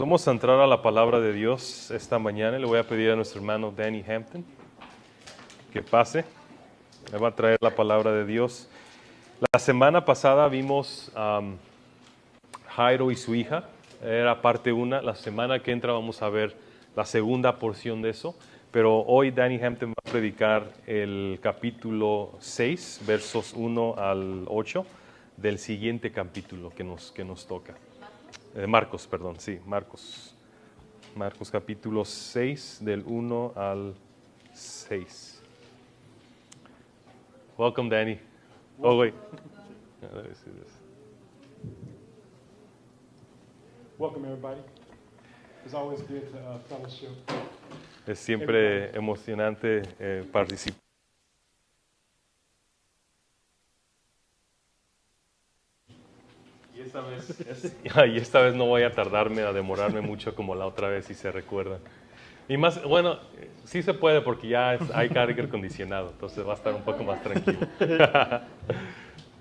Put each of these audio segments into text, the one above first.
Vamos a entrar a la palabra de Dios esta mañana. Le voy a pedir a nuestro hermano Danny Hampton que pase. Me va a traer la palabra de Dios. La semana pasada vimos Jairo y su hija. Era parte 1. La semana que entra vamos a ver la segunda porción de eso. Pero hoy Danny Hampton va a predicar el capítulo 6, versos 1 al 8 del siguiente capítulo que nos toca. Marcos, perdón, sí, Marcos. Marcos capítulo 6, del 1 al 6. Welcome, Danny. Oh, wait. Let me see this. Welcome, everybody. It's always good to fellowship. Es siempre emocionante participar. Y esta vez no voy a demorarme mucho como la otra vez, si se recuerdan. Y más, bueno, sí se puede porque ya hay aire acondicionado, entonces va a estar un poco más tranquilo.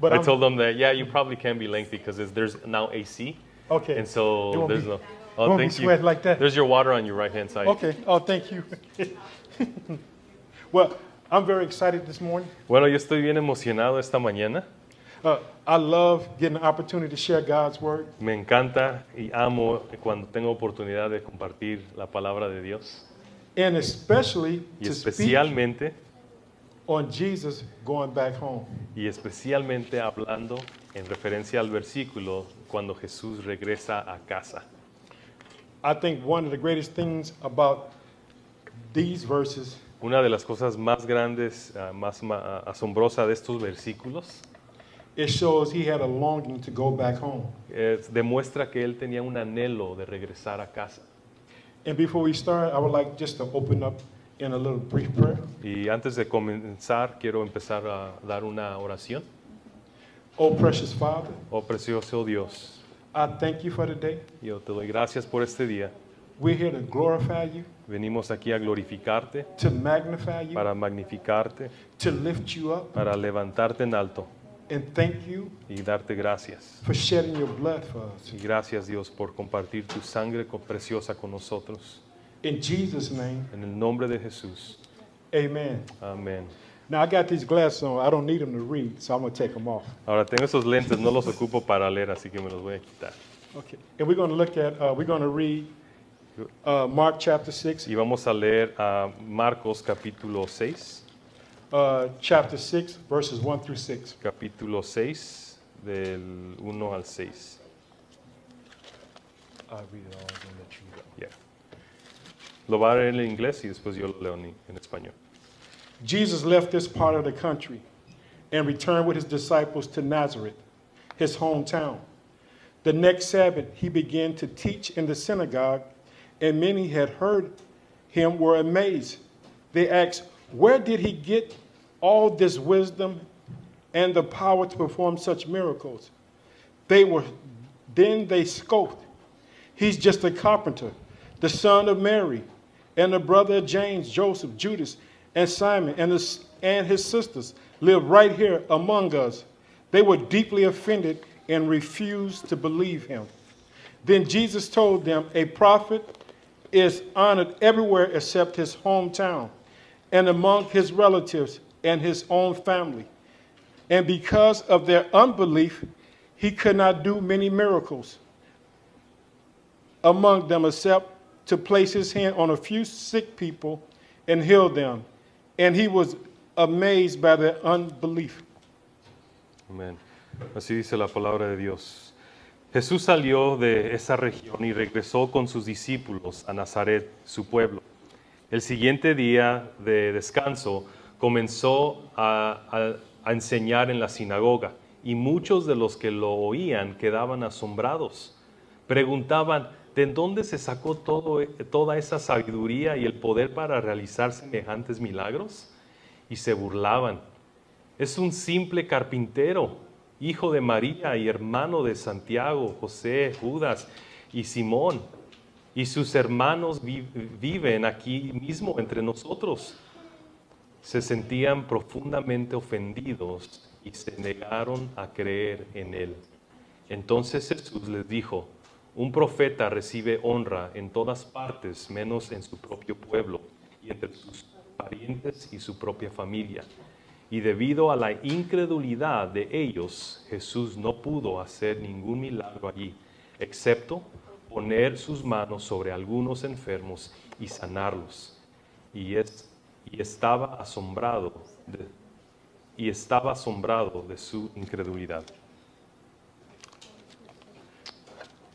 But I told them that, yeah, you probably can be lengthy because there's now AC. Okay. And so It won't there's be- no... won't be sweat like that. There's your water on your right-hand side. Okay. Oh, thank you. Well, I'm very excited this morning. Bueno, yo estoy bien emocionado esta mañana. I love getting the opportunity to share God's word, Me encanta y amo cuando tengo oportunidad de compartir la palabra de Dios. and especially Y to speak especialmente, on Jesus going back home. hablando en referencia al versículo cuando Jesús regresa a casa. I think one of the greatest things about these verses Una de las cosas más grandes, más asombrosa de estos versículos, it shows he had a longing to go back home. demuestra que él tenía un anhelo de regresar a casa. And before we start, I would like just to open up in a little brief prayer. Y antes de comenzar, quiero empezar a dar una oración. Oh, precious Father, Oh, precioso Dios, I thank you for today. yo te doy gracias por este día. We're here to glorify you, Venimos aquí a glorificarte, to magnify you, para magnificarte, to lift you up, para levantarte en alto and thank you y darte gracias. for shedding your blood for us. Y gracias, Dios, por compartir tu sangre preciosa con nosotros. In Jesus' name, En el nombre de Jesús. amen. Amén. Now, I got these glasses on. I don't need them to read, so I'm going to take them off. Ahora tengo esos lentes, no los ocupo para leer, así que me los voy a quitar. Okay. And we're going to look at, we're going to read Mark chapter 6, Y vamos a leer a Marcos capítulo 6, chapter 6, verses 1 through 6. capítulo 6, del 1 al 6. I'll read it all and then let you go. Yeah. Lo va a leer en inglés y después yo lo leo en español. Jesus left this part of the country and returned with his disciples to Nazareth, his hometown. The next Sabbath, he began to teach in the synagogue, and many had heard him were amazed. They asked, "Where did he get all this wisdom and the power to perform such miracles?" Then they scoffed. "He's just a carpenter, the son of Mary, and the brother of James, Joseph, Judas, and Simon, and his sisters live right here among us." They were deeply offended and refused to believe him. Then Jesus told them, "A prophet is honored everywhere except his hometown and among his relatives and his own family." And because of their unbelief, he could not do many miracles among them except to place his hand on a few sick people and heal them. And he was amazed by their unbelief. Amén. Así dice la palabra de Dios. Jesús salió de esa región y regresó con sus discípulos a Nazaret, su pueblo. El siguiente día de descanso comenzó a enseñar en la sinagoga y muchos de los que lo oían quedaban asombrados. Preguntaban, ¿de dónde se sacó toda esa sabiduría y el poder para realizar semejantes milagros? Y se burlaban. Es un simple carpintero, hijo de María y hermano de Santiago, José, Judas y Simón. Y sus hermanos viven aquí mismo entre nosotros. Se sentían profundamente ofendidos y se negaron a creer en él. Entonces Jesús les dijo, Un profeta recibe honra en todas partes, menos en su propio pueblo y entre sus parientes y su propia familia. Y debido a la incredulidad de ellos, Jesús no pudo hacer ningún milagro allí, excepto poner sus manos sobre algunos enfermos y sanarlos. Y estaba asombrado de su incredulidad.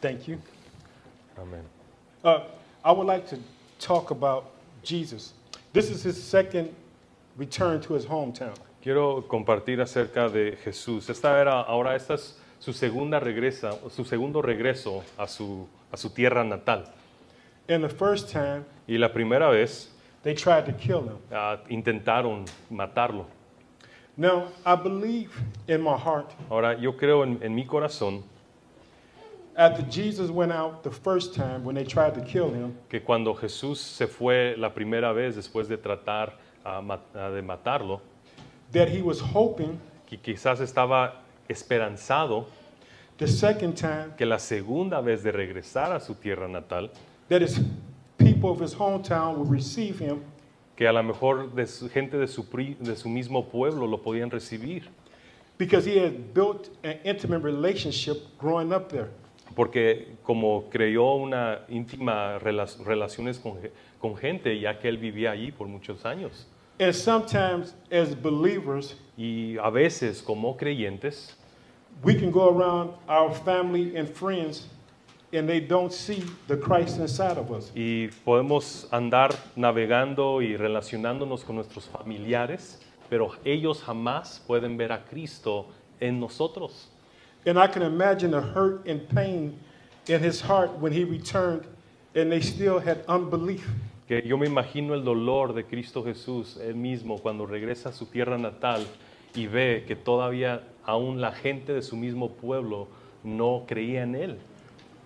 Thank you. Amén. I would like to talk about Jesus. This is his second return to his hometown. Quiero compartir acerca de Jesús. Esta es su segundo regreso a su tierra natal. And the first time, Y la primera vez they tried to kill him. intentaron matarlo. Now, I believe in my heart, Ahora, yo creo en mi corazón after Jesus went out the first time when they tried to kill him, que cuando Jesús se fue la primera vez después de tratar de matarlo, that he was hoping que quizás estaba esperanzado the second time que la segunda vez de regresar a su tierra natal, that his people of his hometown would receive him que a lo mejor gente de su mismo pueblo lo podían recibir, because he had built an intimate relationship growing up there. porque como creó una íntima relaciones con gente, ya que él vivía allí por muchos años. And sometimes, as believers, Y a veces, como creyentes, we can go around our family and friends and they don't see the Christ inside of us. y podemos andar navegando y relacionándonos con nuestros familiares, pero ellos jamás pueden ver a Cristo en nosotros. And I can imagine the hurt and pain in his heart when he returned and they still had unbelief. Que yo me imagino el dolor de Cristo Jesús, él mismo, cuando regresa a su tierra natal y ve que todavía aún la gente de su mismo pueblo no creía en él.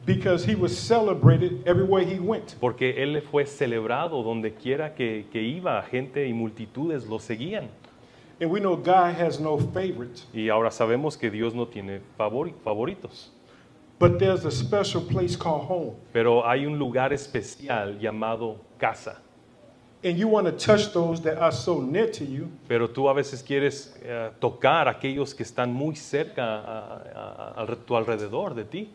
Because he was celebrated everywhere he went. Porque él fue celebrado donde quiera que iba, gente y multitudes lo seguían. And we know God has no favorites, Y ahora sabemos que Dios no tiene favoritos. but there's a special place called home. Pero hay un lugar especial llamado casa. And you want to touch those that are so near to you. Pero tú a veces quieres tocar a aquellos que están muy cerca a tu alrededor de ti.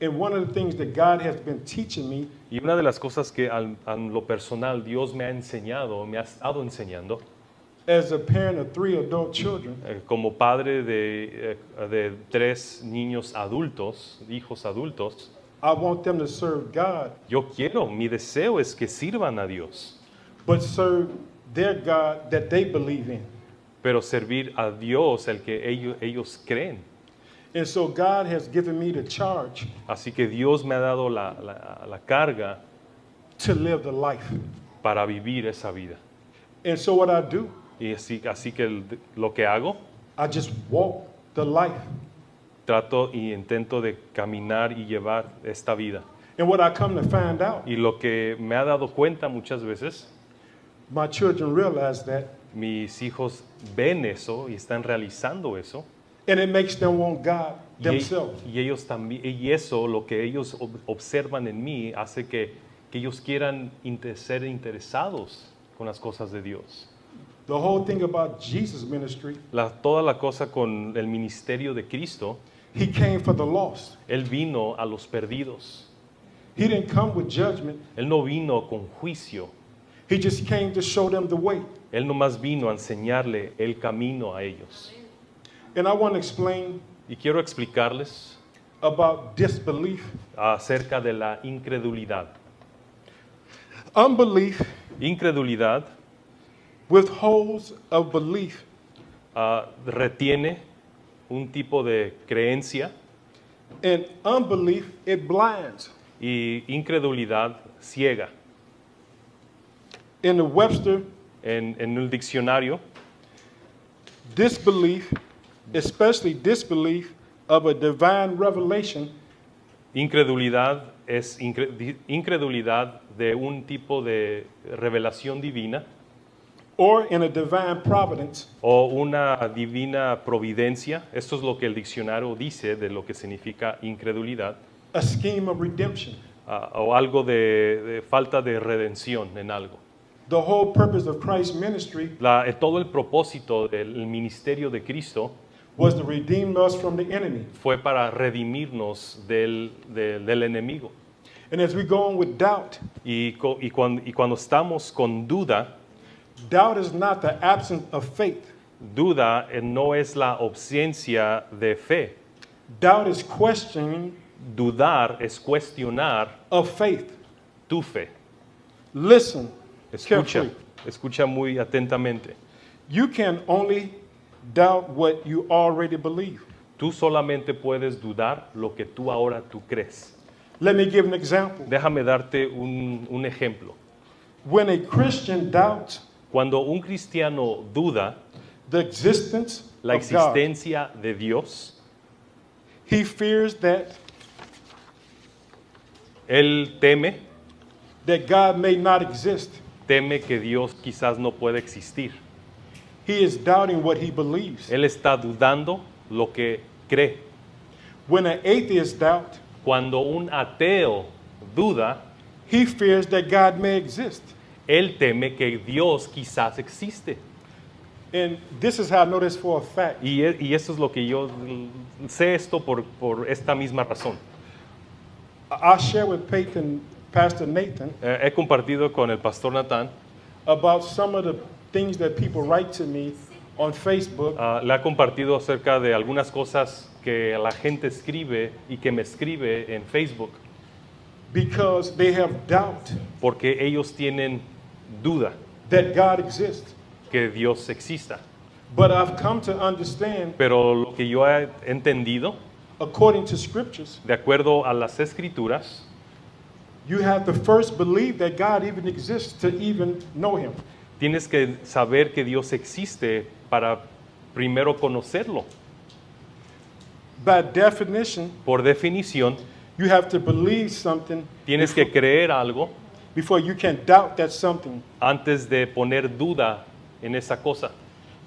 And one of the things that God has been teaching me Y una de las cosas que a lo personal Dios me ha enseñado, me ha estado enseñando, as a parent of 3 adult children, como padre de 3 niños adultos, hijos adultos, I want them to serve God, mi deseo es que sirvan a Dios, but serve their God that they believe in. pero servir a Dios el que ellos creen. And so God has given me the charge Así que Dios me ha dado la carga to live the life. para vivir esa vida. And so what I do, Y así que lo que hago, I just walk the life. trato y intento de caminar y llevar esta vida. And what I come to find out, Y lo que me ha dado cuenta muchas veces, my children realize that, mis hijos ven eso y están realizando eso. and it makes them want God themselves. Y ellos también, y eso, lo que ellos observan en mí, hace que ellos quieran ser interesados con las cosas de Dios. The whole thing about Jesus' ministry, Toda la cosa con el ministerio de Cristo, he came for the lost. Él vino a los perdidos. He didn't come with judgment. Él no vino con juicio. He just came to show them the way. Él nomás vino a enseñarle el camino a ellos. And I want to explain Y quiero explicarles about disbelief. acerca de la incredulidad. Unbelief Incredulidad withholds of belief, retiene un tipo de creencia and unbelief, it blinds. y incredulidad ciega. In the Webster, En el diccionario, disbelief, especially disbelief of a divine revelation, incredulidad es incredulidad de un tipo de revelación divina or in a divine providence, o una divina providencia. Esto es lo que el diccionario dice de lo que significa incredulidad. a scheme of redemption. o algo de falta de redención en algo. The whole purpose of Christ's ministry Todo el propósito del ministerio de Cristo was to redeem us from the enemy. fue para redimirnos del enemigo. And as we go on with doubt, Y cuando estamos con duda, doubt is not the absence of faith. duda no es la ausencia de fe. Doubt is questioning Dudar es cuestionar of faith. tu fe. Listen Escucha, carefully. escucha muy atentamente. You can only doubt what you already believe. Tú solamente puedes dudar lo que tú ahora crees. Let me give an example. Déjame darte un ejemplo. When a Christian doubts Cuando un cristiano duda the existence la of God, existencia de Dios, he fears that él teme God may not exist. que Dios quizás no pueda existir. He is doubting what he believes. Él está dudando lo que cree. When an atheist doubts, Cuando un ateo duda, he fears that God may exist. él teme que Dios quizás existe. And this is how I know this for a fact. Y eso es lo que yo sé esto por esta misma razón. I share with Pastor Nathan He compartido con el pastor Natán, about some of the things that people write to me on Facebook le ha compartido acerca de algunas cosas que la gente escribe y que me escribe en Facebook, because they have doubt porque ellos tienen duda that God exists. que Dios exista. But I've come to understand, Pero lo que yo he entendido, according to scriptures, de acuerdo a las escrituras, you have to first believe that God even exists to even know him. tienes que saber que Dios existe para primero conocerlo. By definition, Por definición, you have to believe something tienes que creer algo before you can doubt that something. antes de poner duda en esa cosa.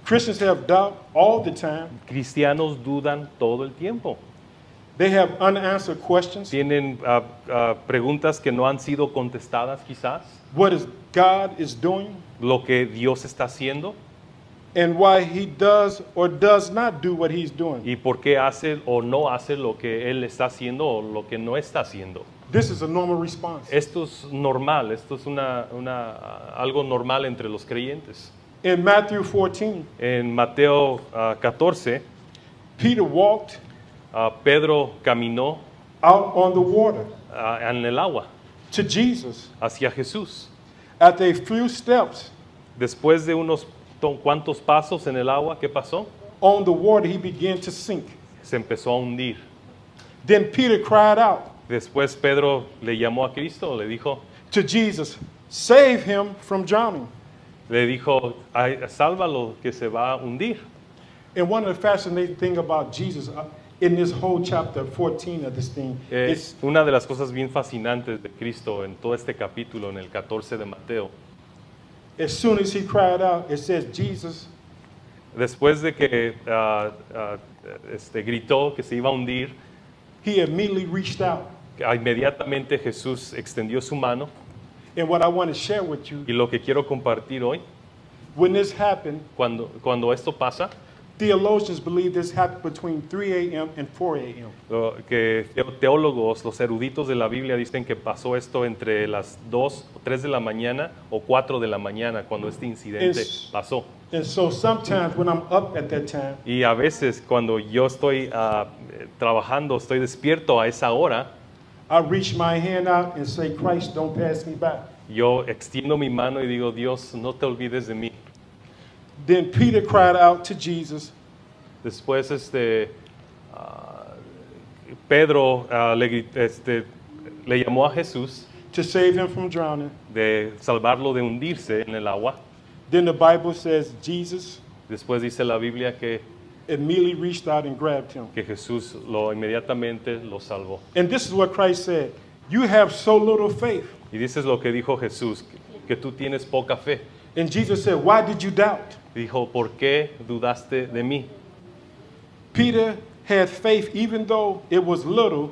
Christians have doubt all the time. Cristianos dudan todo el tiempo. They have unanswered questions. Tienen preguntas que no han sido contestadas quizás, What is God is doing lo que Dios está haciendo and why he does or does not do what he's doing. y por qué hace o no hace lo que Él está haciendo o lo que no está haciendo. This is a normal response. Esto es normal, esto es algo normal entre los creyentes. In Matthew 14, En Mateo 14, Peter walked Pedro caminó out on the water en el agua to Jesus. hacia Jesús. After a few steps Después de unos cuantos pasos en el agua, ¿qué pasó? on the water, he began to sink. Se empezó a hundir. Then Peter cried out Después Pedro le llamó a Cristo, le dijo, to Jesus, save him from drowning. "Ay, sálvalo que se va a hundir." And one of the fascinating things about Jesus in this whole chapter 14 of this thing is Una de las cosas bien fascinantes de Cristo en todo este capítulo, en el 14 de Mateo, as soon as he cried out, it says Jesus después de que gritó que se iba a hundir, he immediately reached out. inmediatamente Jesús extendió su mano. And what I want to share with you, Y lo que quiero compartir hoy, when this happened, cuando esto pasa, theologians believe this happened between 3 a.m. and 4 a.m. que teólogos, los eruditos de la Biblia dicen que pasó esto entre las 2 o 3 de la mañana o 4 de la mañana cuando este incidente pasó. And so sometimes when I'm up at that time, Y a veces cuando yo estoy trabajando, estoy despierto a esa hora, I reach my hand out and say, Christ, don't pass me by. yo extiendo mi mano y digo, Dios, no te olvides de mí. Then Peter cried out to Jesus, Después Pedro le llamó a Jesús to save him from drowning. de salvarlo de hundirse en el agua. Then the Bible says Jesus Después dice la Biblia que immediately reached out and grabbed him. Jesús inmediatamente lo salvó. And this is what Christ said. You have so little faith. Y dices lo que dijo Jesús, que tú tienes poca fe. And Jesus said, why did you doubt? Dijo, ¿por qué dudaste de mí? Peter had faith even though it was little.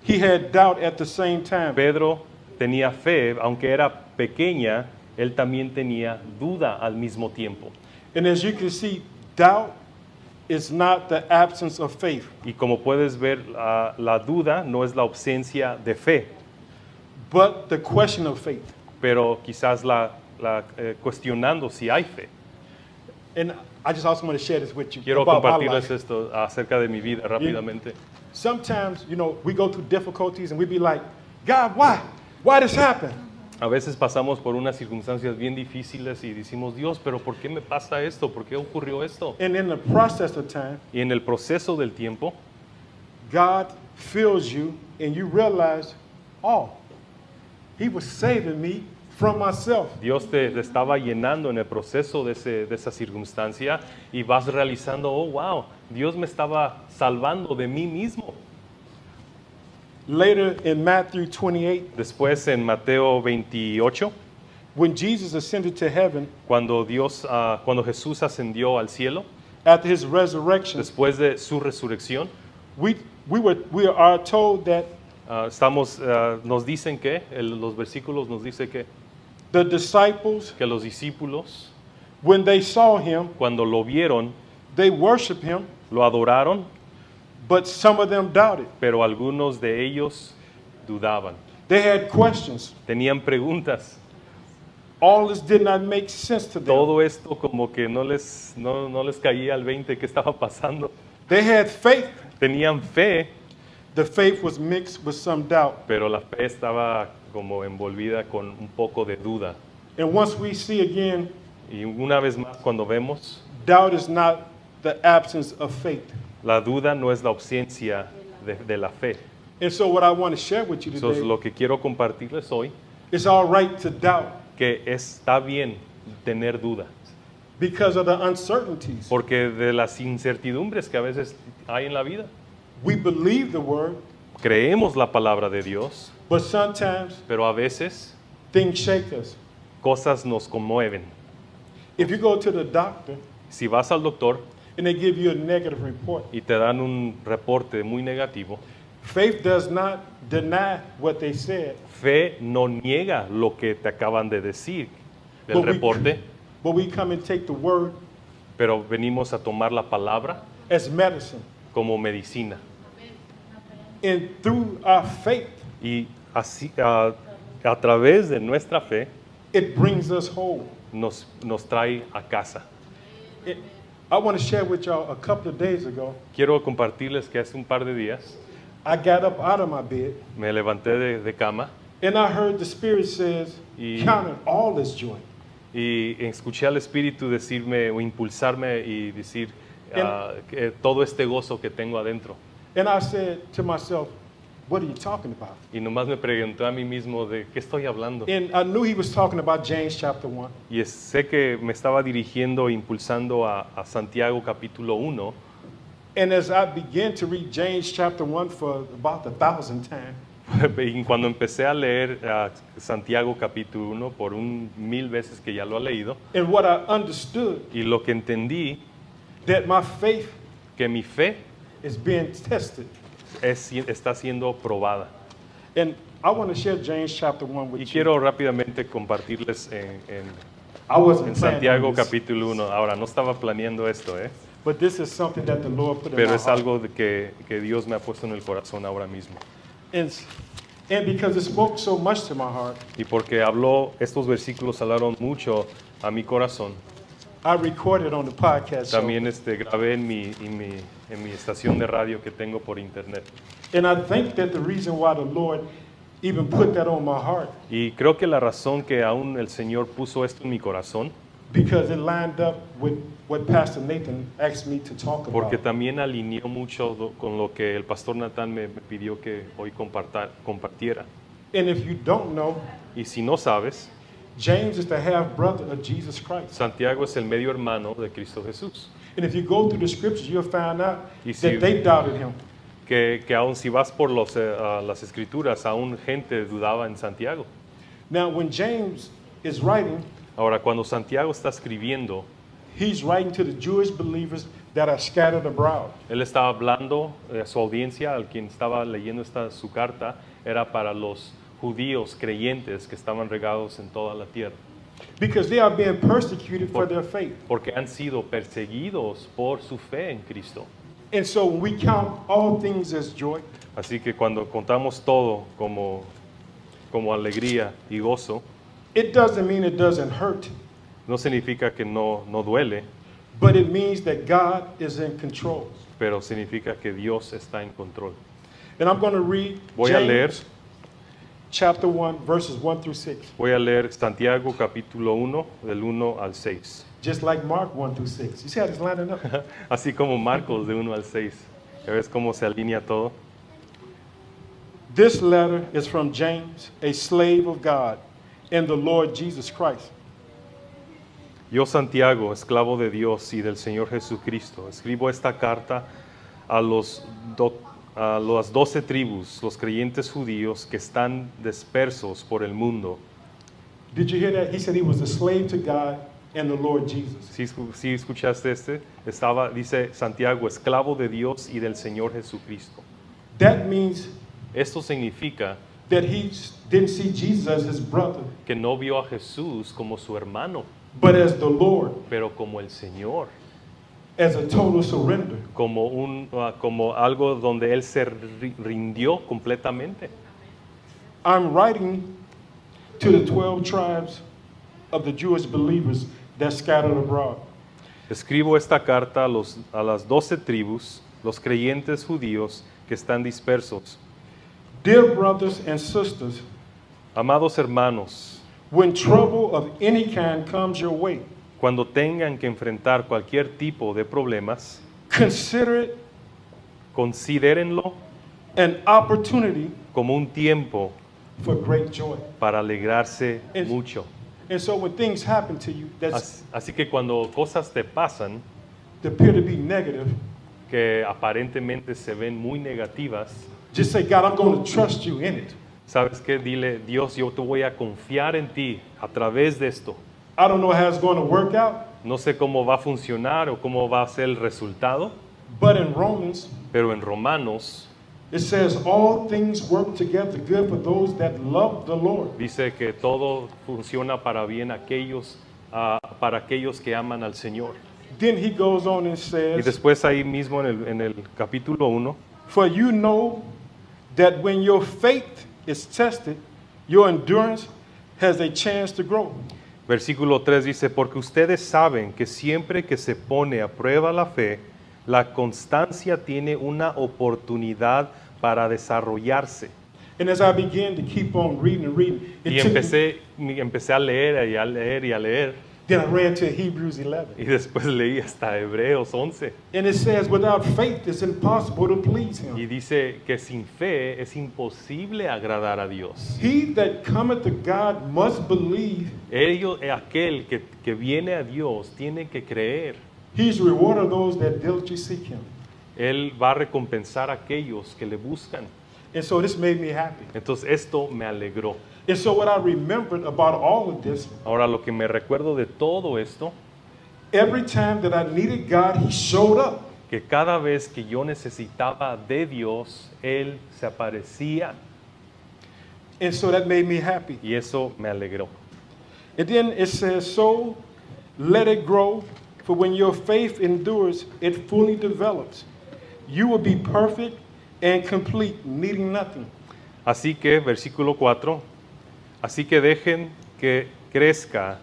he had doubt at the same time. Pedro tenía fe, aunque era pequeña, él también tenía duda al mismo tiempo. And as you can see, doubt is not the absence of faith, Y como puedes ver, la duda no es la ausencia de fe, but the question of faith. pero quizás cuestionando si hay fe. And I just also want to share this with you Quiero about my compartirles life. esto acerca de mi vida rápidamente. Sometimes, we go through difficulties and we be like, God, why? Why this happened? A veces pasamos por unas circunstancias bien difíciles y decimos, Dios, pero ¿por qué me pasa esto? ¿Por qué ocurrió esto? And in the process of time, Y en el proceso del tiempo, God fills you and you realize, oh, he was saving me from myself. Dios te estaba llenando en el proceso de esa circunstancia y vas realizando, oh, wow, Dios me estaba salvando de mí mismo. Later in Matthew 28, Después en Mateo 28, when Jesus ascended to heaven cuando Jesús ascendió al cielo, after his resurrection, después de su resurrección, we are told that nos dicen que, los versículos nos dicen que the disciples, los discípulos, when they saw him, cuando lo vieron, they worshiped him, lo adoraron, but some of them doubted. pero algunos de ellos dudaban. They had questions. Tenían preguntas. All this did not make sense to them. Todo esto como que no les caía al 20 qué estaba pasando. They had faith. Tenían fe, The faith was mixed with some doubt. pero la fe estaba como envolvida con un poco de duda. And once we see again, Y una vez más cuando vemos, doubt is not the absence of faith. la duda no es la ausencia de la fe. And so what I want to share with you Entonces today, lo que quiero compartirles hoy, it's all right to doubt que está bien tener duda, because of the uncertainties. porque de las incertidumbres que a veces hay en la vida, We believe the word, creemos la palabra de Dios, but sometimes pero a veces things shake us. cosas nos conmueven. If you go to the doctor Si vas al doctor and they give you a negative report, y te dan un reporte muy negativo, faith does not deny what they said, fe no niega lo que te acaban de decir del But we- reporte, but we come and take the word pero venimos a tomar la palabra as medicine. como medicina. And through our faith, Y así, a través de nuestra fe, it brings us whole. nos trae a casa. I want to share with y'all a couple of days ago, Quiero compartirles que hace un par de días I got up out of my bed me levanté de cama and I heard the Spirit says, Y- count it all as joy. y escuché al Espíritu decirme o impulsarme y decir En- que todo este gozo que tengo adentro. And I said to myself, what are you talking about? Y nomás me pregunté a mí mismo de qué estoy hablando. And I knew he was talking about James chapter 1. Y sé que me estaba dirigiendo, impulsando a Santiago capítulo 1. And as I began to read James chapter 1 for about the 1,000th time, Y cuando empecé a leer Santiago capítulo 1 por 1000 veces que ya lo he leído, and what I understood, y lo que entendí, that my faith que mi fe is being tested. está siendo probada. And I want to share James chapter 1 with Y you. quiero rápidamente compartirles I wasn't en planning Santiago on this, capítulo 1. Ahora, no estaba planeando esto, but this is something that the Lord put in pero my es heart. algo que Dios me ha puesto en el corazón ahora mismo. And because it spoke so much to my heart, Y porque estos versículos hablaron mucho a mi corazón, I recorded on the podcast show. también grabé en mi estación de radio que tengo por internet. And I think that the reason why the Lord even put that on my heart, Y creo que la razón que aún el Señor puso esto en mi corazón, because it lined up with what Pastor Nathan asked me to talk porque about. también alineó mucho con lo que el pastor Natán me pidió que hoy compartiera. And if you don't know, Y si no sabes, James is the half brother of Jesus Christ. Santiago es el medio hermano de Cristo Jesús. And if you go through the scriptures, you'll find out Y si- that they doubted him. Que aún si vas por las escrituras, aún gente dudaba en Santiago. Now, when James is writing, Ahora, cuando Santiago está escribiendo, he's writing to the Jewish believers that are scattered abroad. Él estaba hablando a su audiencia, al quien estaba leyendo su carta, era para los judíos creyentes que estaban regados en toda la tierra, Because they are being persecuted for their faith. porque han sido perseguidos por su fe en Cristo. And so when we count all things as joy, Así que cuando contamos todo como alegría y gozo, it doesn't mean it doesn't hurt, no significa que no duele, but it means that God is in control. pero significa que Dios está en control. And I'm going to read Voy a leer. James chapter 1, verses 1 through 6. Voy a leer Santiago capítulo 1, del 1 al 6. Just like Mark 1 through 6. You see how it's lining up? Así como Marcos de 1 al 6. ¿Ya ves cómo se alinea todo? This letter is from James, a slave of God and the Lord Jesus Christ. Yo, Santiago, esclavo de Dios y del Señor Jesucristo, escribo esta carta a las 12 tribus, los creyentes judíos que están dispersos por el mundo. Did you hear that? He said he was a slave to God and the Lord Jesus. ¿Sí escuchaste este? Dice Santiago, esclavo de Dios y del Señor Jesucristo. That means Esto significa that he didn't see Jesus as his brother, que no vio a Jesús como su hermano, but as the Lord, pero como el Señor, as a total surrender. como algo donde él se rindió completamente. I'm writing to the 12 tribes of the Jewish believers that scattered abroad. Escribo esta carta a las 12 tribus, los creyentes judíos que están dispersos. Dear brothers and sisters, Amados hermanos, when trouble of any kind comes your way, cuando tengan que enfrentar cualquier tipo de problemas, consider it considérenlo an opportunity como un tiempo for great joy. para alegrarse Es- mucho. And so when things happen to you that Así que cuando cosas te pasan appear to be negative, que aparentemente se ven muy negativas, just say, God, I'm going to trust you in it. ¿sabes qué? Dile, Dios, yo te voy a confiar en ti a través de esto. I don't know how it's going to work out, No sé cómo va a funcionar o cómo va a ser el resultado, but in Romans, pero en Romanos it says all things work together good for those that love the Lord. dice que todo funciona para bien para aquellos que aman al Señor. Then he goes on and Y says, después ahí mismo en el capítulo 1, for you know that when your faith is tested, your endurance has a chance to grow. versículo 3 dice, porque ustedes saben que siempre que se pone a prueba la fe, la constancia tiene una oportunidad para desarrollarse. And as I began to keep on reading and reading, Y it took me, empecé a leer y a leer y a leer. then I ran to Hebrews 11. Y después leí hasta Hebreos 11. And it says, without faith, it's impossible to please Y him. dice que sin fe es imposible agradar a Dios. He that cometh to God must believe Aquel que viene a Dios tiene que creer. he's the rewarder of those that diligently seek him. Él va a recompensar a aquellos que le buscan. And so this made me happy. Entonces esto me alegró. And so what I remembered about all of this, Ahora lo que me recuerdo de todo esto, every time that I needed God, he showed up. que cada vez que yo necesitaba de Dios, Él se aparecía And so that made me happy. y eso me alegró. And then it says, so let it grow, for when your faith endures, it fully develops. You will be perfect and complete, needing nothing. Así que, versículo 4, así que dejen que crezca,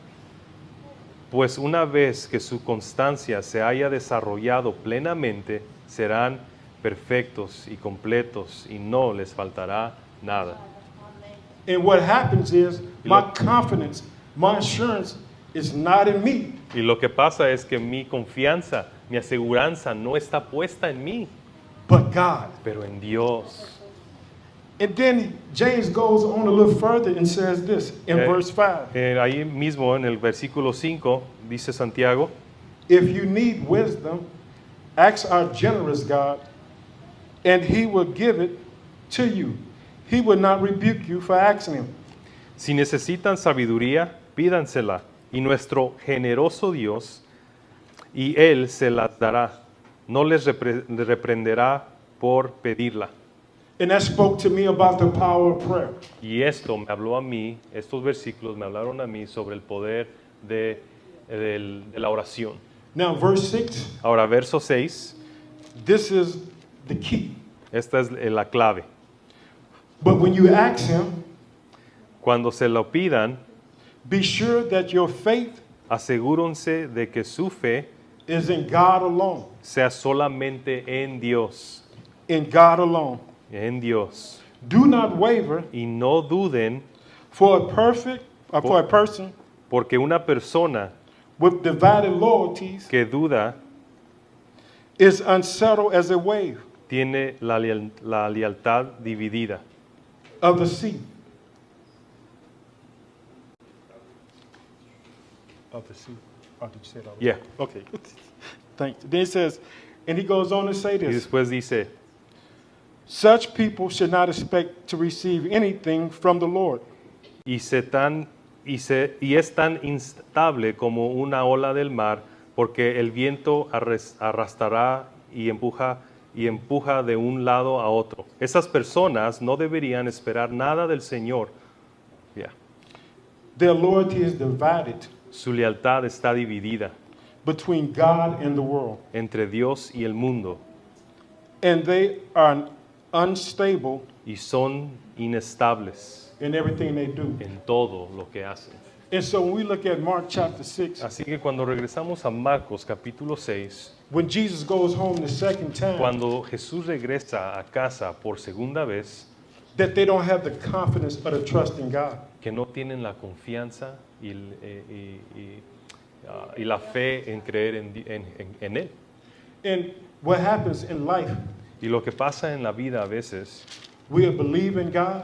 pues una vez que su constancia se haya desarrollado plenamente, serán perfectos y completos y no les faltará nada. And what happens is my confidence, my assurance is not in me, Y lo que pasa es que mi confianza, mi aseguranza no está puesta en mí, but God. pero en Dios. And then James goes on a little further and says this in verse 5. Ahí mismo en el versículo 5 dice Santiago, If you need wisdom, ask our generous God, and he will give it to you. He will not rebuke you for asking him. si necesitan sabiduría, pídansela, y nuestro generoso Dios, y Él se las dará. no les reprenderá por pedirla. And that spoke to me about the power of prayer. Y esto me habló a mí, estos versículos me hablaron a mí sobre el poder de la oración. Now, verse 6, Ahora, verso 6, this is the key. esta es la clave. But when you ask him, Cuando se lo pidan, be sure that your faith asegúrense de que su fe is in God alone. sea solamente en Dios, In God alone. en Dios. Do not waver, Y no duden, for a person porque una persona with divided loyalties que duda is unsettled as a wave tiene la lealtad dividida. of the sea. Of the sea. Oh, did you say it already? Yeah. Okay. Thanks. Then it says, and he goes on to say Y this. después dice, Such people should not expect to receive anything from the Lord. y es tan instable como una ola del mar, porque el viento arrastrará y empuja de un lado a otro. Esas personas no deberían esperar nada del Señor. Yeah. Their loyalty is divided Su lealtad está dividida between God and the world, entre Dios y el mundo, and they are unstable y son inestables in everything they do. en todo lo que hacen. And so when we look at Mark chapter 6, Así que cuando regresamos a Marcos capítulo 6, when Jesus goes home the second time, cuando Jesús regresa a casa por segunda vez, that they don't have the confidence or the trust in God. que no tienen la confianza y la fe en creer en Él. And what happens in life, Y lo que pasa en la vida a veces, we believe in God,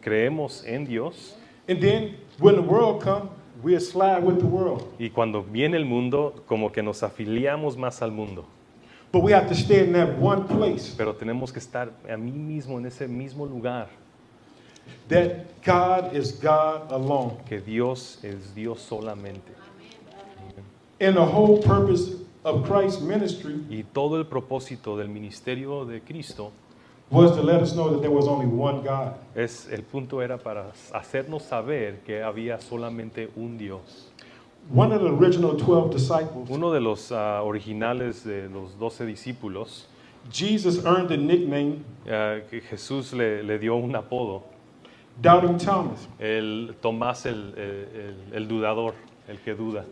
creemos en Dios, and then when the world comes, we slide with the world. y cuando viene el mundo, como que nos afiliamos más al mundo. But we have to stay in that one place, Pero tenemos que estar a mí mismo, en ese mismo lugar, that God is God alone. que Dios es Dios solamente. And the whole purpose of Christ's ministry Y todo el propósito del ministerio de Cristo, was to let us know that there was only one God. el punto era para hacernos saber que había solamente un Dios. One of the original 12 disciples, Uno de los originales de los 12 discípulos, Jesus earned the nickname que Jesús le dio un apodo, Doubting Thomas. el Tomás el dudador, el que duda,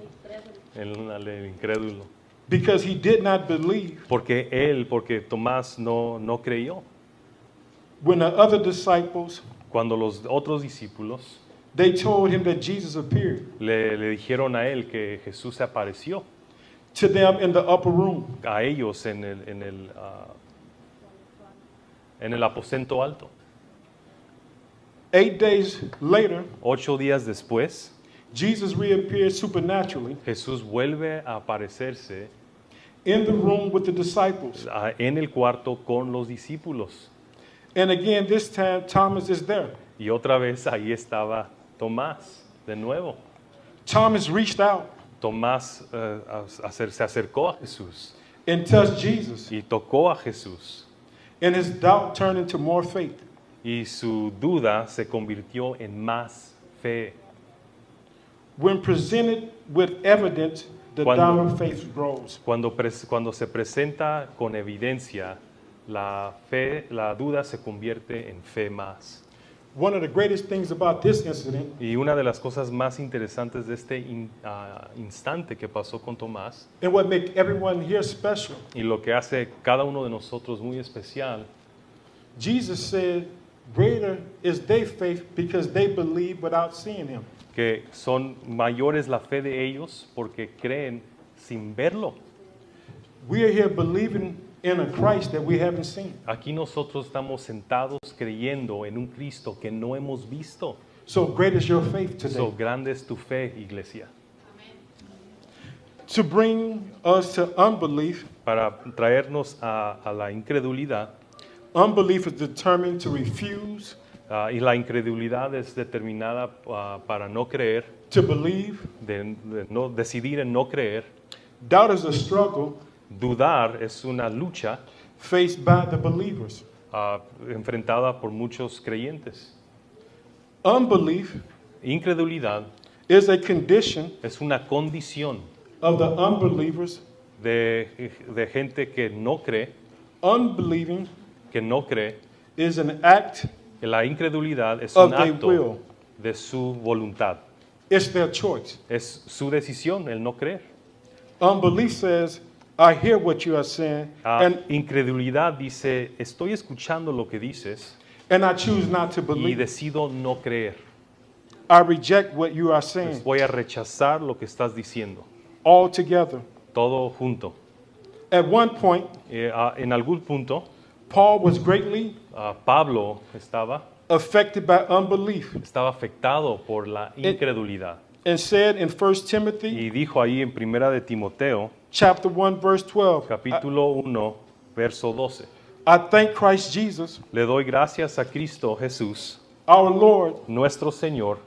el incrédulo. Because he did not believe Porque Tomás no creyó. when the other disciples, Cuando los otros discípulos they told him that Jesus appeared le dijeron a él que Jesús se apareció to them in the upper room. a ellos en el aposento alto. 8 days later, 8 días después, Jesus reappeared supernaturally Jesús vuelve a aparecerse in the room with the disciples. en el cuarto con los discípulos. And again, this time, Thomas is there. Y otra vez ahí estaba Tomás, de nuevo. Thomas reached out Tomás se acercó a Jesús and touched Jesus, y tocó a Jesús. and his doubt turned into more faith. Y su duda se convirtió en más fe. When presented with evidence, the Cuando- doubt of faith grows. Cuando se presenta con evidencia, la duda se convierte en fe más. One of the greatest things about this incident Y una de las cosas más interesantes de este instante que pasó con Tomás, and what makes everyone here special, y lo que hace cada uno de nosotros muy especial, Jesus said, greater is their faith because they believe without seeing him. que son mayores la fe de ellos porque creen sin verlo. We are here believing in a Christ that we haven't seen. Aquí nosotros estamos sentados creyendo en un Cristo que no hemos visto. So great is your faith today. So grande es tu fe, iglesia. To bring us to unbelief, Para traernos a la incredulidad, unbelief is determined to refuse, y la incredulidad es determinada para no creer, to believe. de no decidir en no creer. Doubt is a struggle Dudar es una lucha faced by the believers. enfrentada por muchos creyentes. Unbelief Incredulidad is a condition es una condición of the unbelievers. de gente que no cree, Unbelieving is an act La incredulidad es of un their acto will. de su voluntad. It's their choice. Es su decisión el no creer. Unbelief says, I hear what you are saying, Incredulidad dice, estoy escuchando lo que dices and I choose not to y believe. decido no creer. I reject what you are Pues saying voy a rechazar lo que estás diciendo. altogether. Todo junto. At one point, En algún punto, Paul was greatly Pablo estaba affected by unbelief afectado por la incredulidad. and said in 1 Timothy Y dijo ahí en Primera de Timoteo, chapter 1 verse 12, capítulo 1, verso 12. I thank Christ Jesus, Le doy gracias a Cristo Jesús, our Lord, nuestro Señor,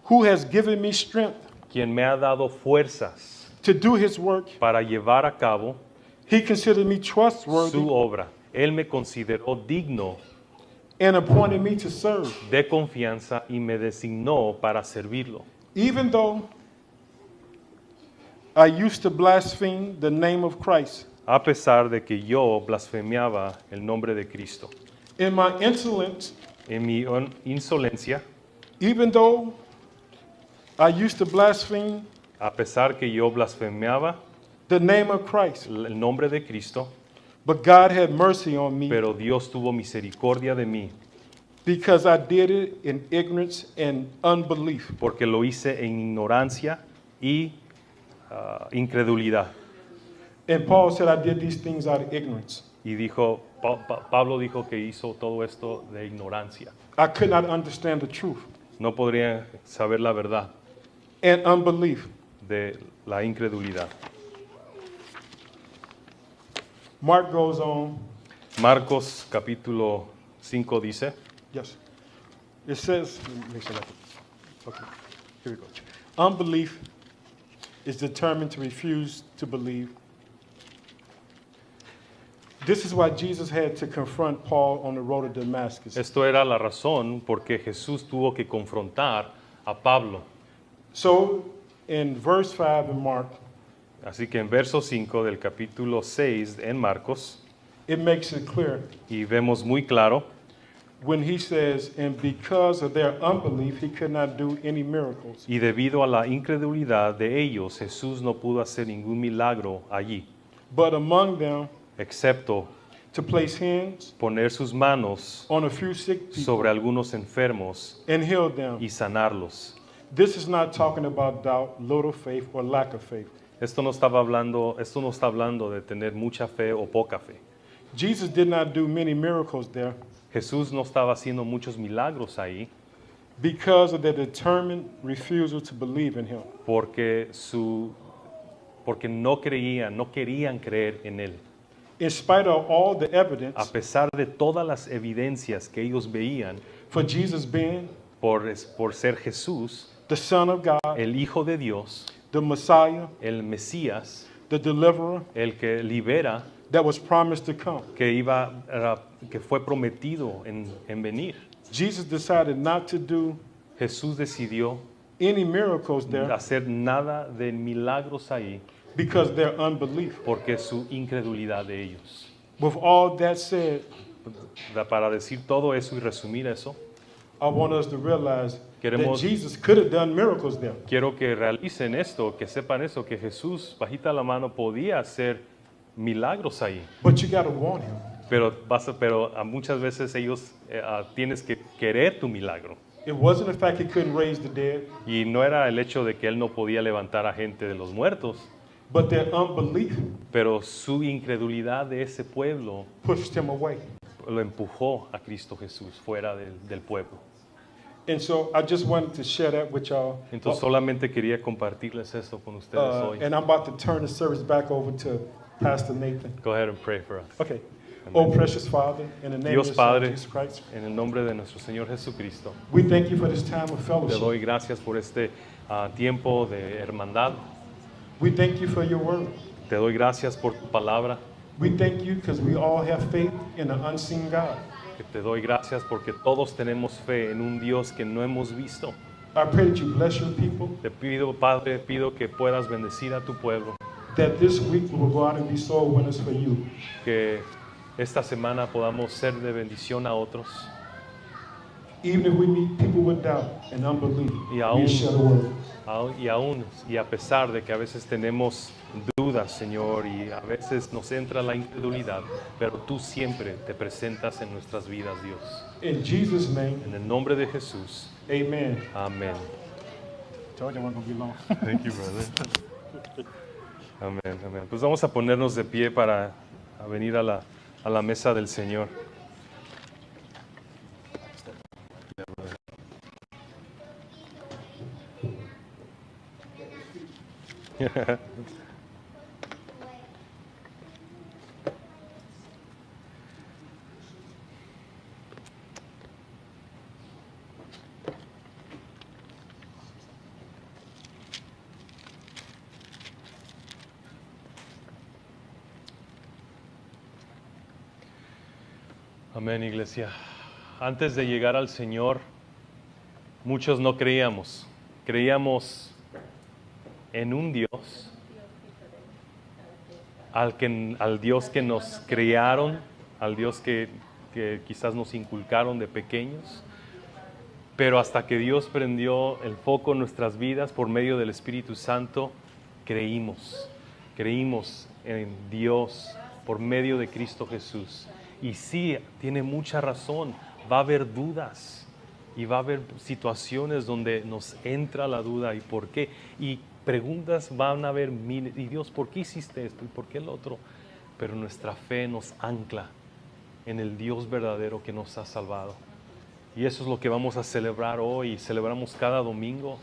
who has given me strength quien me ha dado fuerzas to do his work. para llevar a cabo He considered me trustworthy su obra. Él me consideró digno and appointed me to serve. de confianza y me designó para servirlo. Even though I used to blaspheme the name of Christ, A pesar de que yo blasfemiaba el nombre de Cristo. in my insolence, En mi insolencia, even though I used to blaspheme a pesar que yo blasfemiaba the name of Christ, el nombre de Cristo, but God had mercy on me pero Dios tuvo misericordia de mí because I did it in ignorance and unbelief. porque lo hice en ignorancia y incredulidad. And Paul said, I did these things out of ignorance. Y dijo, Pablo dijo que hizo todo esto de ignorancia. I could not understand the truth No podría saber la verdad and unbelief. de la incredulidad. Mark goes on. Marcos capítulo 5 dice, Yes. It says, let me make sure I got it. Okay, here we go. Unbelief is determined to refuse to believe. This is why Jesus had to confront Paul on the road to Damascus. esto era la razón porque Jesús tuvo que confrontar a Pablo. So, in verse 5 in Mark, Así que en verso 5 del capítulo 6 en Marcos, it makes it clear y vemos muy claro, when he says, and because of their unbelief, he could not do any miracles. y debido a la incredulidad de ellos, Jesús no pudo hacer ningún milagro allí, But among them, excepto to place hands poner sus manos on a few sick people sobre algunos enfermos and heal them. y sanarlos. This is not talking about doubt, little faith, or lack of faith. Esto no está hablando de tener mucha fe o poca fe. Jesus did not do many miracles there Jesús no estaba haciendo muchos milagros ahí because of their determined refusal to believe in him. porque no querían creer en él. In spite of all the A evidence pesar de todas las evidencias que ellos veían for Jesus being por ser Jesús, the Son of God, el Hijo de Dios, the Messiah, el Mesías, the deliverer el que libera, that was promised to come, que fue prometido en venir. Jesus decided not to do Jesús decidió any miracles there hacer nada de milagros ahí because their unbelief. porque su incredulidad de ellos. With all that said, Para decir todo eso y resumir eso, I want us to realize that Queremos- Jesus could have done miracles there. quiero que realicen esto, que sepan eso, que Jesús, bajita la mano, podía hacer milagros ahí. But you got to want him. Pero muchas veces ellos tienes que querer tu milagro. It wasn't the fact he couldn't raise the dead, Y no era el hecho de que él no podía levantar a gente de los muertos, but their unbelief pero su incredulidad de ese pueblo pushed him away. lo empujó a Cristo Jesús fuera del pueblo. And so I just wanted to share that with y'all. Entonces solamente quería compartirles esto con ustedes hoy. And I'm about to turn the service back over to Pastor Nathan. Go ahead and pray for us. Okay. Oh, precious Father, in the name Dios of your Son, Padre, Jesus Christ, en el nombre de nuestro Señor Jesucristo, we thank you for this time of te fellowship. doy gracias por este tiempo de hermandad. We thank you for your word. Te doy gracias por tu palabra. We thank you because we all have faith in an unseen God. Que te doy gracias porque todos tenemos fe en un Dios que no hemos visto. I pray that you bless your people, Te pido, Padre, pido que puedas bendecir a tu pueblo. that this week we will go out and be soul winners for you. Que esta semana podamos ser de bendición a otros. Even if we meet people with doubt and unbelief, Y we share the word. Y a pesar de que a veces tenemos dudas, Señor, y a veces nos entra la incredulidad, pero tú siempre te presentas en nuestras vidas, Dios. In Jesus' name, En el nombre de Jesús. amen. Amén. Told you I wasn't going to be long. Thank you, brother. Amén, amén. Pues vamos a ponernos de pie para venir a la mesa del Señor. Amén, iglesia. Antes de llegar al Señor, muchos no creíamos. Creíamos en un Dios, al Dios que nos crearon, al Dios que quizás nos inculcaron de pequeños. Pero hasta que Dios prendió el foco en nuestras vidas por medio del Espíritu Santo, creímos en Dios por medio de Cristo Jesús. Y sí, tiene mucha razón, va a haber dudas y va a haber situaciones donde nos entra la duda y por qué. Y preguntas van a haber miles. Y Dios, ¿por qué hiciste esto? ¿Y por qué el otro? Pero nuestra fe nos ancla en el Dios verdadero que nos ha salvado. Y eso es lo que vamos a celebrar hoy. Celebramos cada domingo.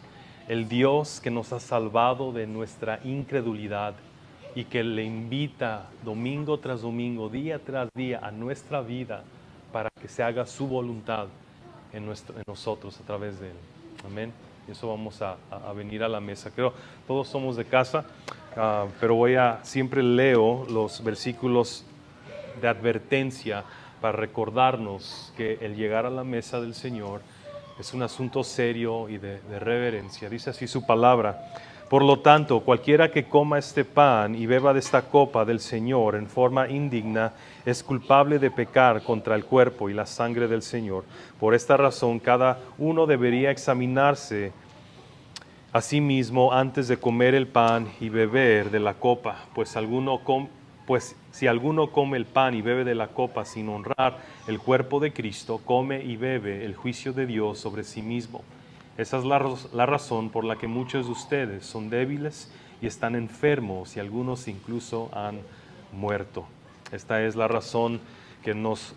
El Dios que nos ha salvado de nuestra incredulidad y que le invita domingo tras domingo, día tras día a nuestra vida para que se haga su voluntad en nosotros a través de Él. Amén. Y eso vamos a venir a la mesa. Creo todos somos de casa, pero siempre leo los versículos de advertencia para recordarnos que el llegar a la mesa del Señor es un asunto serio y de reverencia. Dice así su palabra: por lo tanto, cualquiera que coma este pan y beba de esta copa del Señor en forma indigna es culpable de pecar contra el cuerpo y la sangre del Señor. Por esta razón, cada uno debería examinarse a sí mismo antes de comer el pan y beber de la copa, pues si alguno come el pan y bebe de la copa sin honrar el cuerpo de Cristo, come y bebe el juicio de Dios sobre sí mismo. Esa es la razón por la que muchos de ustedes son débiles y están enfermos y algunos incluso han muerto. Esta es la razón que nos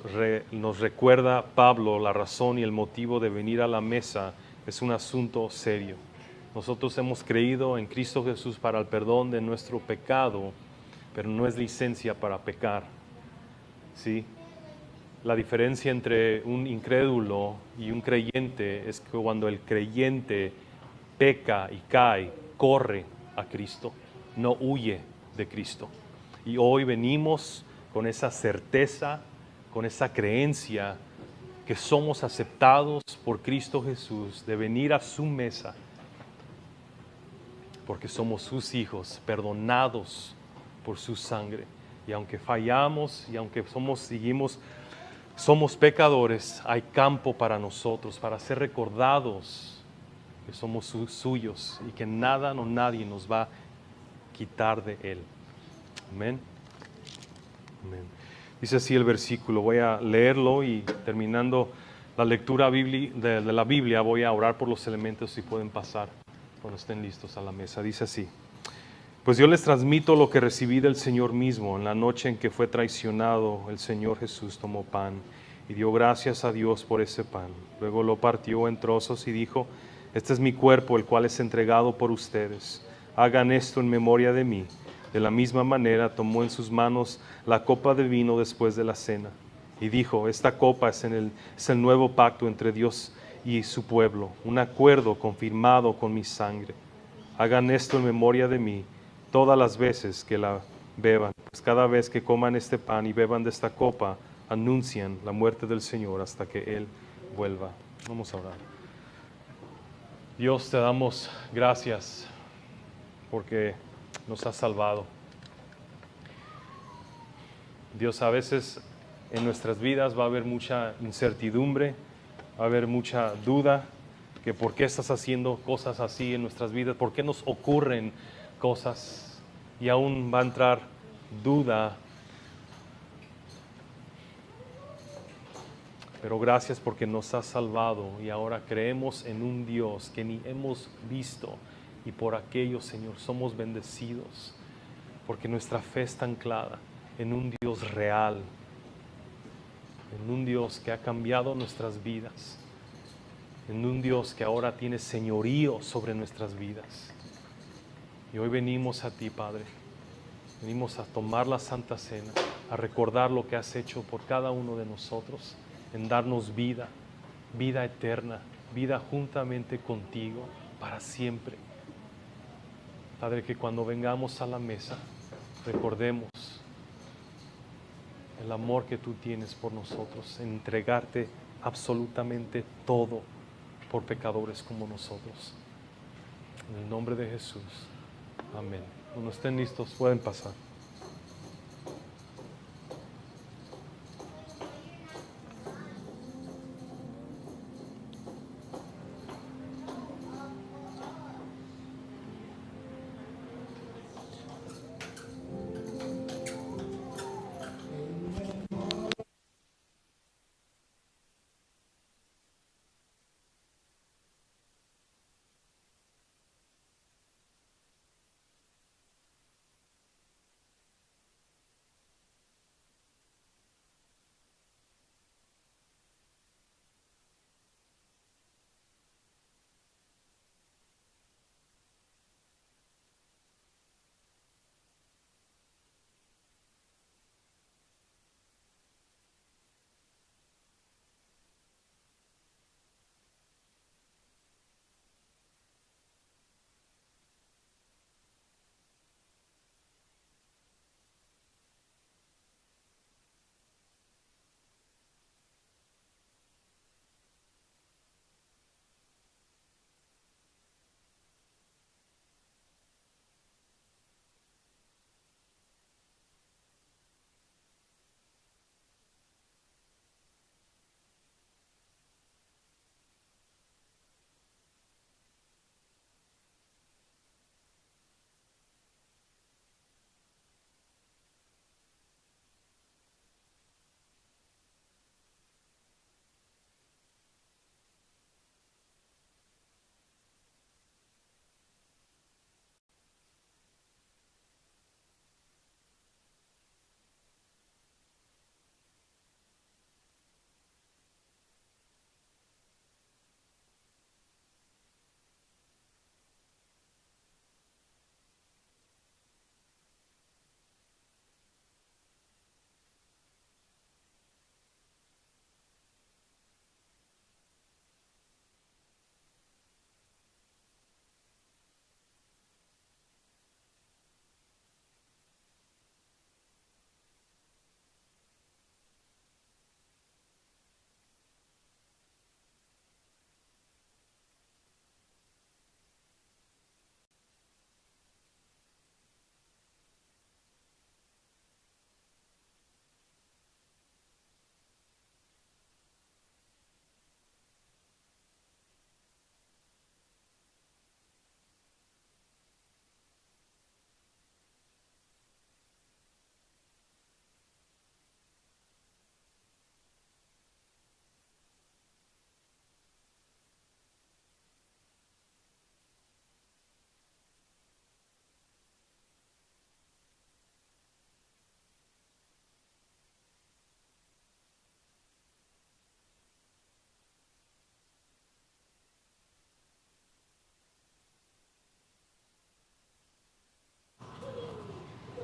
recuerda Pablo, la razón y el motivo de venir a la mesa. Es un asunto serio. Nosotros hemos creído en Cristo Jesús para el perdón de nuestro pecado, pero no es licencia para pecar. ¿Sí? La diferencia entre un incrédulo y un creyente es que cuando el creyente peca y cae, corre a Cristo, no huye de Cristo. Y hoy venimos con esa certeza, con esa creencia que somos aceptados por Cristo Jesús, de venir a su mesa, porque somos sus hijos, perdonados por su sangre. Y aunque fallamos y aunque somos pecadores, hay campo para nosotros, para ser recordados que somos suyos y que nada o nadie nos va a quitar de Él. Amén. Amén. Dice así el versículo, voy a leerlo y terminando la lectura de la Biblia voy a orar por los elementos si pueden pasar cuando estén listos a la mesa. Dice así: pues yo les transmito lo que recibí del Señor mismo. En la noche en que fue traicionado, el Señor Jesús tomó pan y dio gracias a Dios por ese pan. Luego lo partió en trozos y dijo: este es mi cuerpo, el cual es entregado por ustedes. Hagan esto en memoria de mí. De la misma manera tomó en sus manos la copa de vino después de la cena y dijo: esta copa es el nuevo pacto entre Dios y su pueblo, un acuerdo confirmado con mi sangre. Hagan esto en memoria de mí todas las veces que la beban, pues cada vez que coman este pan y beban de esta copa, anuncian la muerte del Señor hasta que Él vuelva. Vamos a orar. Dios, te damos gracias porque nos has salvado. Dios, a veces en nuestras vidas va a haber mucha incertidumbre, va a haber mucha duda, que por qué estás haciendo cosas así en nuestras vidas, por qué nos ocurren cosas, y aún va a entrar duda. Pero gracias porque nos has salvado y ahora creemos en un Dios que ni hemos visto, y por aquello, Señor, somos bendecidos, porque nuestra fe está anclada en un Dios real, en un Dios que ha cambiado nuestras vidas, en un Dios que ahora tiene señorío sobre nuestras vidas. Y hoy venimos a ti, Padre, venimos a tomar la Santa Cena, a recordar lo que has hecho por cada uno de nosotros, en darnos vida, vida eterna, vida juntamente contigo para siempre. Padre, que cuando vengamos a la mesa, recordemos el amor que tú tienes por nosotros, en entregarte absolutamente todo por pecadores como nosotros. En el nombre de Jesús. Amén. Cuando estén listos, pueden pasar.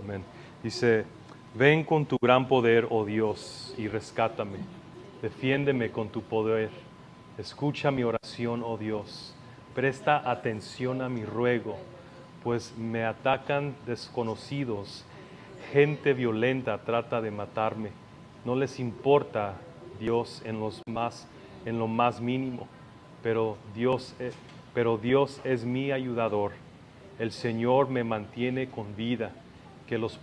Amén. Dice, ven con tu gran poder, oh Dios, y rescátame. Defiéndeme con tu poder. Escucha mi oración, oh Dios. Presta atención a mi ruego, pues me atacan desconocidos. gente violenta trata de matarme. No les importa Dios en lo más mínimo, pero Dios es mi ayudador. El Señor me mantiene con vida. Que los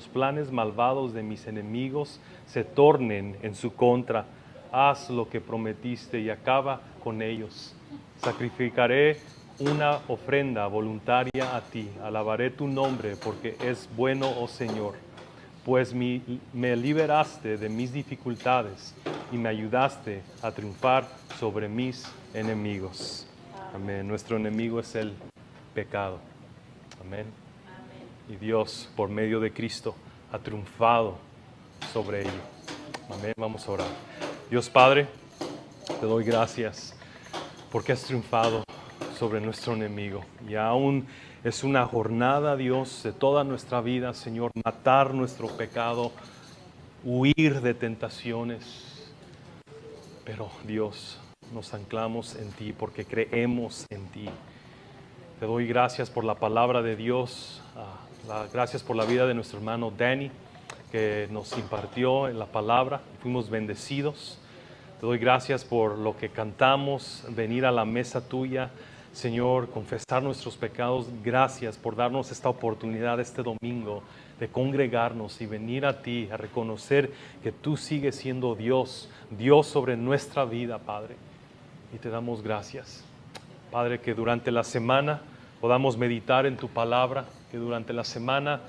planes malvados de mis enemigos se tornen en su contra. Haz lo que prometiste y acaba con ellos. Sacrificaré una ofrenda voluntaria a ti. Alabaré tu nombre porque es bueno, oh Señor. Pues me liberaste de mis dificultades y me ayudaste a triunfar sobre mis enemigos. Amén. Nuestro enemigo es el pecado. Amén. Y Dios, por medio de Cristo, ha triunfado sobre ello. Amén. Vamos a orar. Dios Padre, te doy gracias porque has triunfado sobre nuestro enemigo. Y aún es una jornada, Dios, de toda nuestra vida, Señor, matar nuestro pecado, huir de tentaciones. Pero Dios, nos anclamos en ti porque creemos en ti. Te doy gracias por la palabra de Dios, gracias por la vida de nuestro hermano Danny, que nos impartió en la palabra, fuimos bendecidos. Te doy gracias por lo que cantamos, venir a la mesa tuya, Señor, confesar nuestros pecados. Gracias por darnos esta oportunidad este domingo de congregarnos y venir a ti, a reconocer que tú sigues siendo Dios, Dios sobre nuestra vida, Padre. Y te damos gracias. Padre, que durante la semana podamos meditar en tu palabra, que durante la semana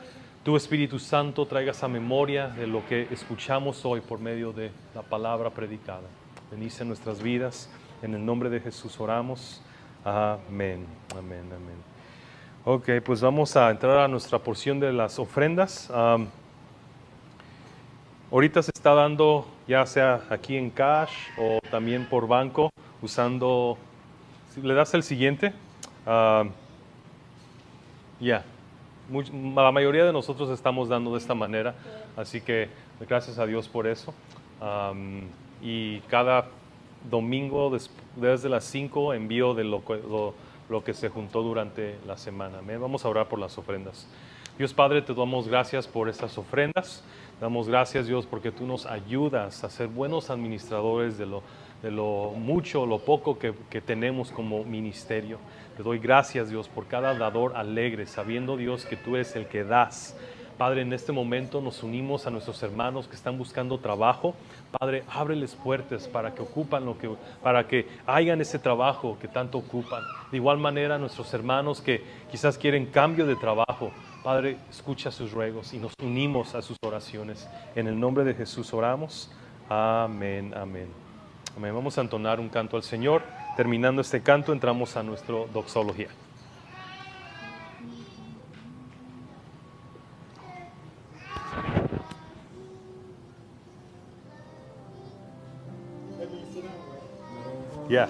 tu Espíritu Santo traigas a memoria de lo que escuchamos hoy por medio de la palabra predicada. Bendice nuestras vidas. En el nombre de Jesús oramos. Amén, amén, amén. Ok, pues vamos a entrar a nuestra porción de las ofrendas. Ahorita se está dando, ya sea aquí en cash o también por banco, usando... ¿Le das el siguiente? La mayoría de nosotros estamos dando de esta manera, así que gracias a Dios por eso. Y cada domingo desde las 5 envío de lo que se juntó durante la semana. Amén. Vamos a orar por las ofrendas. Dios Padre, te damos gracias por estas ofrendas. Damos gracias, Dios, porque tú nos ayudas a ser buenos administradores de lo mucho, lo poco que tenemos como ministerio. Te doy gracias, Dios, por cada dador alegre, sabiendo, Dios, que tú eres el que das. Padre, en este momento nos unimos a nuestros hermanos que están buscando trabajo. Padre, ábreles puertas para que hagan ese trabajo que tanto ocupan. De igual manera, nuestros hermanos que quizás quieren cambio de trabajo. Padre, escucha sus ruegos y nos unimos a sus oraciones. En el nombre de Jesús oramos. Amén, amén. Amén. Vamos a entonar un canto al Señor. Terminando este canto, entramos a nuestra doxología. Yeah.